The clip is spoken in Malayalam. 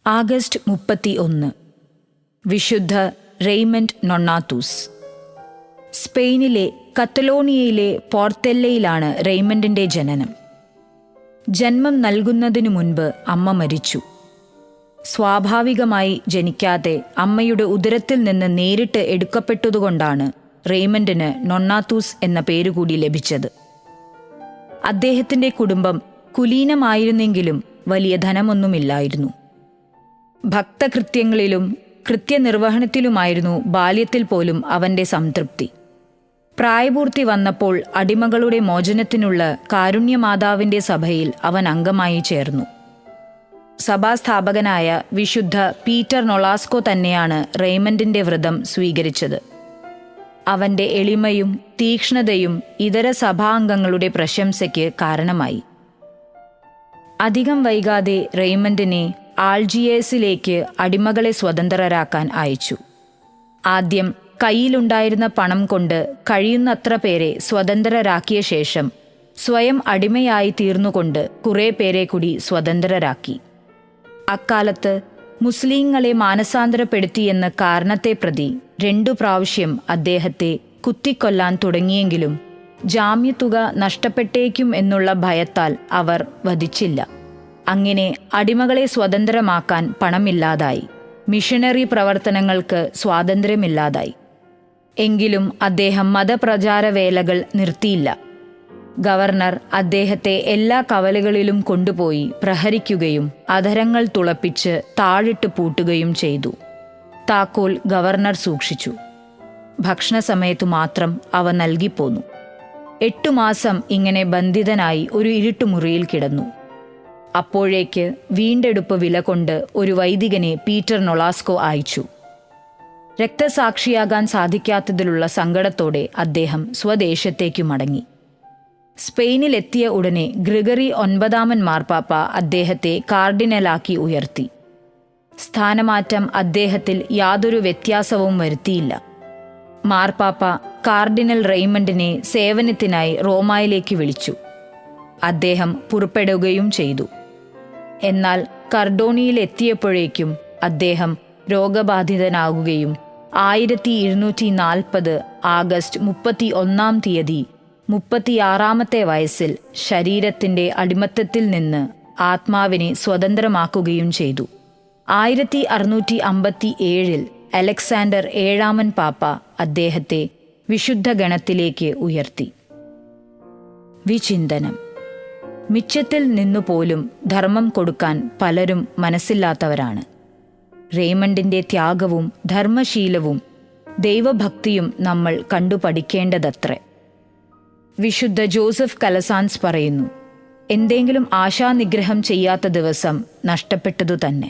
ആഗസ്റ്റ് 31 വിശുദ്ധ റെയ്മണ്ട് നൊണ്ണാത്തൂസ്. സ്പെയിനിലെ കത്തലോണിയയിലെ പോർതെല്ലയിലാണ് റെയ്മണ്ടിൻ്റെ ജനനം. ജന്മം നൽകുന്നതിനു മുൻപ് അമ്മ മരിച്ചു. സ്വാഭാവികമായി ജനിക്കാതെ അമ്മയുടെ ഉദരത്തിൽ നിന്ന് നേരിട്ട് എടുക്കപ്പെട്ടതുകൊണ്ടാണ് റെയ്മണ്ടിന് നൊണ്ണാത്തൂസ് എന്ന പേരുകൂടി ലഭിച്ചത്. അദ്ദേഹത്തിൻ്റെ കുടുംബം കുലീനമായിരുന്നെങ്കിലും വലിയ ധനമൊന്നുമില്ലായിരുന്നു. ഭക്തകൃത്യങ്ങളിലും കൃത്യനിർവഹണത്തിലുമായിരുന്നു ബാല്യത്തിൽ പോലും അവൻ്റെ സംതൃപ്തി. പ്രായപൂർത്തി വന്നപ്പോൾ അടിമകളുടെ മോചനത്തിനുള്ള കാരുണ്യമാതാവിൻ്റെ സഭയിൽ അവൻ അംഗമായി ചേർന്നു. സഭാസ്ഥാപകനായ വിശുദ്ധ പീറ്റർ നൊളാസ്കോ തന്നെയാണ് റെയ്മണ്ടിൻ്റെ വ്രതം സ്വീകരിച്ചത്. അവൻ്റെ എളിമയും തീക്ഷ്ണതയും ഇതര സഭാംഗങ്ങളുടെ പ്രശംസയ്ക്ക് കാരണമായി. അധികം വൈകാതെ റെയ്മണ്ടിനെ ആൾജിയേഴ്സിലേക്ക് അടിമകളെ സ്വതന്ത്രരാക്കാൻ അയച്ചു. ആദ്യം കയ്യിലുണ്ടായിരുന്ന പണം കൊണ്ട് കഴിയുന്നത്ര പേരെ സ്വതന്ത്രരാക്കിയ ശേഷം സ്വയം അടിമയായി തീർന്നുകൊണ്ട് കുറേ പേരെ കൂടി സ്വതന്ത്രരാക്കി. അക്കാലത്ത് മുസ്ലിങ്ങളെ മാനസാന്തരപ്പെടുത്തിയെന്ന കാരണത്തെ പ്രതി 2 പ്രാവശ്യം അദ്ദേഹത്തെ കുത്തിക്കൊല്ലാൻ തുടങ്ങിയെങ്കിലും ജാമ്യത്തുക നഷ്ടപ്പെട്ടേക്കും എന്നുള്ള ഭയത്താൽ അവർ വധിച്ചില്ല. അങ്ങനെ അടിമകളെ സ്വതന്ത്രമാക്കാൻ പണമില്ലാതായി. മിഷനറി പ്രവർത്തനങ്ങൾക്ക് സ്വാതന്ത്ര്യമില്ലാതായി. എങ്കിലും അദ്ദേഹം മതപ്രചാരവേലകൾ നിർത്തിയില്ല. ഗവർണർ അദ്ദേഹത്തെ എല്ലാ കവലകളിലും കൊണ്ടുപോയി പ്രഹരിക്കുകയും അധരങ്ങൾ തുളപ്പിച്ച് താഴിട്ട് പൂട്ടുകയും ചെയ്തു. താക്കോൽ ഗവർണർ സൂക്ഷിച്ചു. ഭക്ഷണസമയത്തു മാത്രം അവ നൽകിപ്പോന്നു. 8 മാസം ഇങ്ങനെ ബന്ധിതനായി ഒരു ഇരുട്ടുമുറിയിൽ കിടന്നു. അപ്പോഴേക്ക് വീണ്ടെടുപ്പ് വില കൊണ്ട് ഒരു വൈദികനെ പീറ്റർ നൊളാസ്കോ അയച്ചു. രക്തസാക്ഷിയാകാൻ സാധിക്കാത്തതിലുള്ള സങ്കടത്തോടെ അദ്ദേഹം സ്വദേശത്തേക്കു മടങ്ങി. സ്പെയിനിലെത്തിയ ഉടനെ ഗ്രിഗറി 9 മാർപ്പാപ്പ അദ്ദേഹത്തെ കാർഡിനലാക്കി ഉയർത്തി. സ്ഥാനമാറ്റം അദ്ദേഹത്തിൽ യാതൊരു വ്യത്യാസവും വരുത്തിയില്ല. മാർപ്പാപ്പ കാർഡിനൽ റെയ്മണ്ടിനെ സേവനത്തിനായി റോമായിലേക്ക് വിളിച്ചു. അദ്ദേഹം പുറപ്പെടുകയും ചെയ്തു. എന്നാൽ കർഡോണിയിലെത്തിയപ്പോഴേക്കും അദ്ദേഹം രോഗബാധിതനാകുകയും 1740 ആഗസ്റ്റ് 31 36 വയസ്സിൽ ശരീരത്തിൻ്റെ അടിമത്തത്തിൽ നിന്ന് ആത്മാവിനെ സ്വതന്ത്രമാക്കുകയും ചെയ്തു. 1657 അലക്സാണ്ടർ 7 പാപ്പ അദ്ദേഹത്തെ വിശുദ്ധ ഗണത്തിലേക്ക് ഉയർത്തി. വിചിന്തനം. മിച്ചത്തിൽ നിന്നുപോലും ധർമ്മം കൊടുക്കാൻ പലരും മനസ്സില്ലാത്തവരാണ്. റെയ്മണ്ടിൻ്റെ ത്യാഗവും ധർമ്മശീലവും ദൈവഭക്തിയും നമ്മൾ കണ്ടുപഠിക്കേണ്ടതത്രേ. വിശുദ്ധ ജോസഫ് കലസാൻസ് പറയുന്നു, എന്തെങ്കിലും ആശാനിഗ്രഹം ചെയ്യാത്ത ദിവസം നഷ്ടപ്പെട്ടതു തന്നെ.